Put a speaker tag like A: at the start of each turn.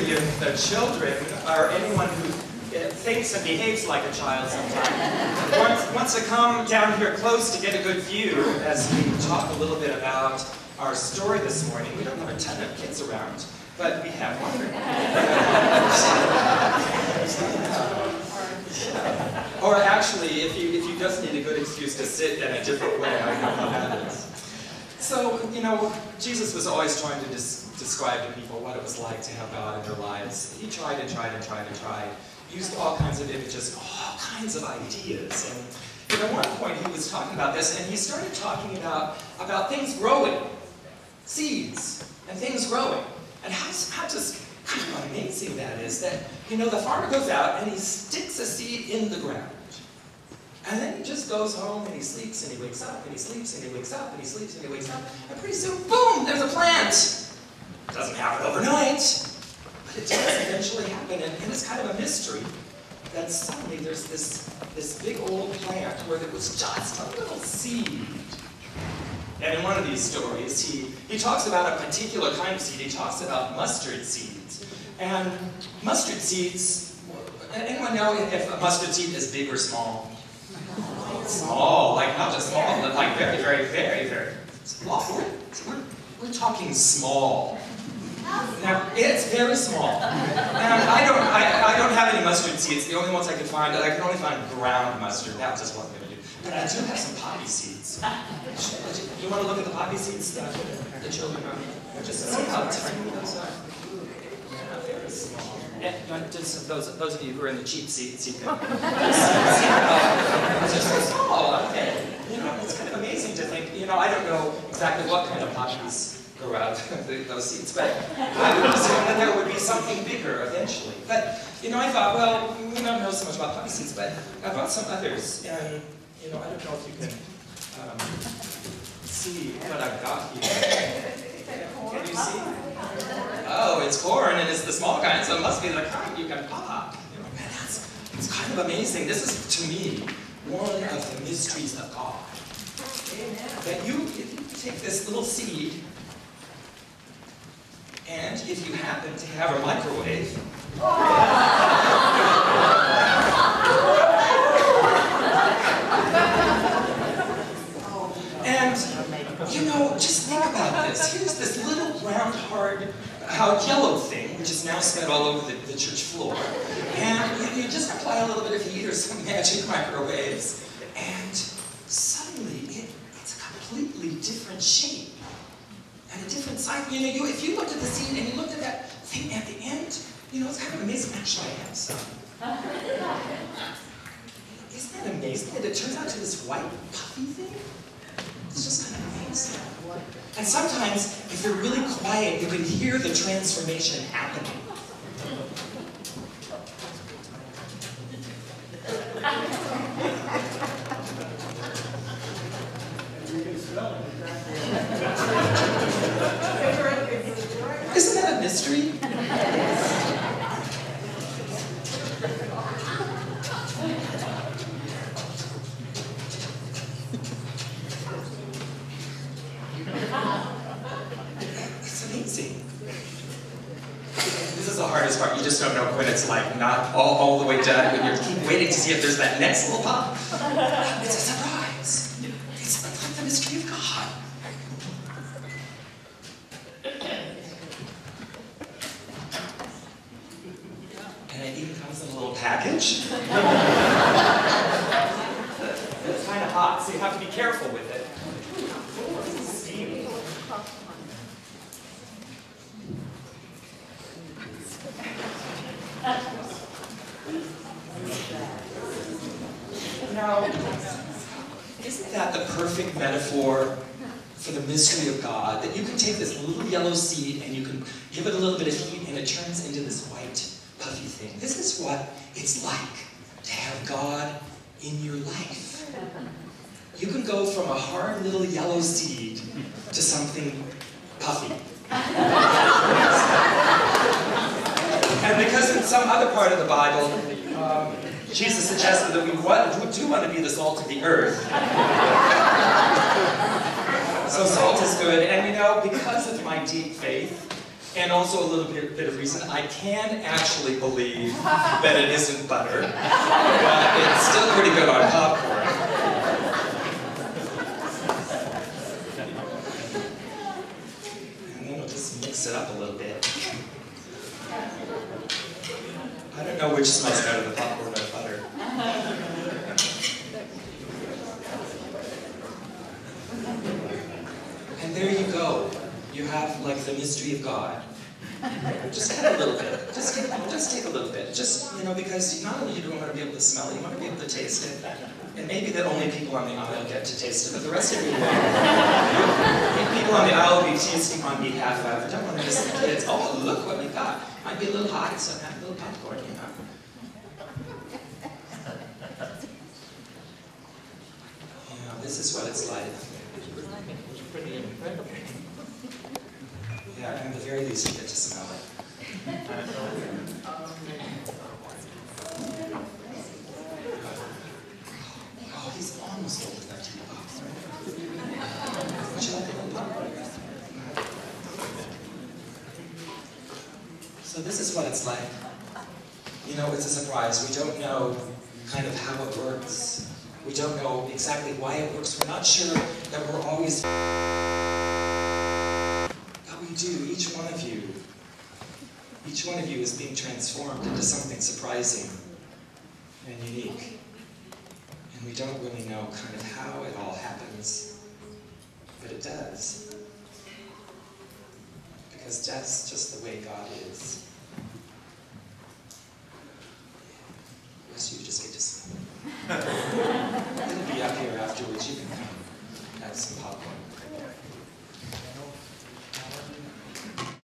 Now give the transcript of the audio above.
A: if the children, or anyone who thinks and behaves like a child sometimes, wants to come down here close to get a good view as we talk a little bit about our story this morning. We don't have a ton of kids around, but we have one. Or actually, if you just need a good excuse to sit in a different way, I know how that is. So, you know, Jesus was always trying to describe to people what it was like to have God in their lives. He tried and tried and tried and tried. Used all kinds of images, all kinds of ideas. And at one point he was talking about this, and he started talking about things growing. Seeds and things growing. And how just amazing that is that, you know, the farmer goes out and he sticks a seed in the ground. And then he just goes home and he sleeps and he wakes up and he sleeps and he wakes up and he sleeps and he wakes up. And pretty soon, boom, there's a plant. It doesn't happen overnight, but it does eventually happen. And it's kind of a mystery that suddenly there's this big old plant where there was just a little seed. And in one of these stories, he talks about a particular kind of seed. He talks about mustard seeds. And mustard seeds, anyone know if a mustard seed is big or small? Small, like not just small, but like very, very, very, very small. We're talking small. Now, it's very small. And I don't have any mustard seeds. The only ones I can find, I can only find ground mustard. That just wasn't going to do. But I do have some poppy seeds. You want to look at the poppy seeds that the children are? Just see how tiny those are. Yeah, very small. And just those of you who are in the cheap seats, you can see how it's just so small. Okay. You know, it's kind of amazing to think, you know, I don't know exactly what kind of poppies grow out of those seeds, but I would assume that there would be something bigger eventually. But, you know, I thought, well, we don't know so much about poppy seeds, but I brought some others, and, you know, I don't know if you can see what I've got here. Can you see? Oh, it's corn, and it's the small kind, so it must be the kind you can pop. You know, man, it's kind of amazing. This is, to me, one of the mysteries of God. That you take this little seed, and if you happen to have a microwave, and, you know, just think about this. Here's this little round, hard, yellow thing, which is now spread all over the church floor. And you just apply a little bit of heat or some magic microwaves, and suddenly it's a completely different shape and a different size. You know, if you looked at the seed and you looked at that thing at the end, you know, it's kind of amazing. Actually, I have some. Isn't that amazing that it turns out to this white, puffy thing? It's just kind of amazing. And sometimes, if you're really quiet, you can hear the transformation happening. Isn't that a mystery? It's amazing. This is the hardest part. You just don't know when it's like not all the way done, when you keep waiting to see if there's that next little pop. It's a surprise. It's like the mystery of God. And it even comes in a little package. It's kind of hot, so you have to be careful with it. It's steamy. Now, isn't that the perfect metaphor for the mystery of God? That you can take this little yellow seed and you can give it a little bit of heat and it turns into this white, puffy thing. This is what it's like to have God in your life. You can go from a hard little yellow seed to something puffy. And because in some other part of the Bible, Jesus suggested that we do want to be the salt of the earth. So salt is good, and you know, because of my deep faith, And also a little bit of reason, I can actually believe that it isn't butter, but it's still pretty good on popcorn. And then we'll just mix it up a little bit. I don't know which smells better, the popcorn or the butter. And there you go. You have like the mystery of God. Just add a little bit. Just take a little bit. Just, you know, because not only do you want to be able to smell it, you want to be able to taste it. And maybe that only people on the aisle get to taste it, but the rest of you will. People on the aisle will be tasting on behalf of. I don't want to miss the kids. Oh, look what we got. Might be a little hot, so have a little popcorn, you know. You know, this is what it's like.
B: Pretty incredible.
A: Yeah, and at the very least, you get to smell it. Oh, he's almost full with that tea box, right? Would you like a little popcorn? So this is what it's like. You know, it's a surprise. We don't know kind of how it works. We don't know exactly why it works. We're not sure that we're always... We do, each one of you is being transformed into something surprising and unique. And we don't really know kind of how it all happens, but it does. Because that's just the way God is. Yes, you just get to smell it. It'll be up here afterwards. You can come have some popcorn.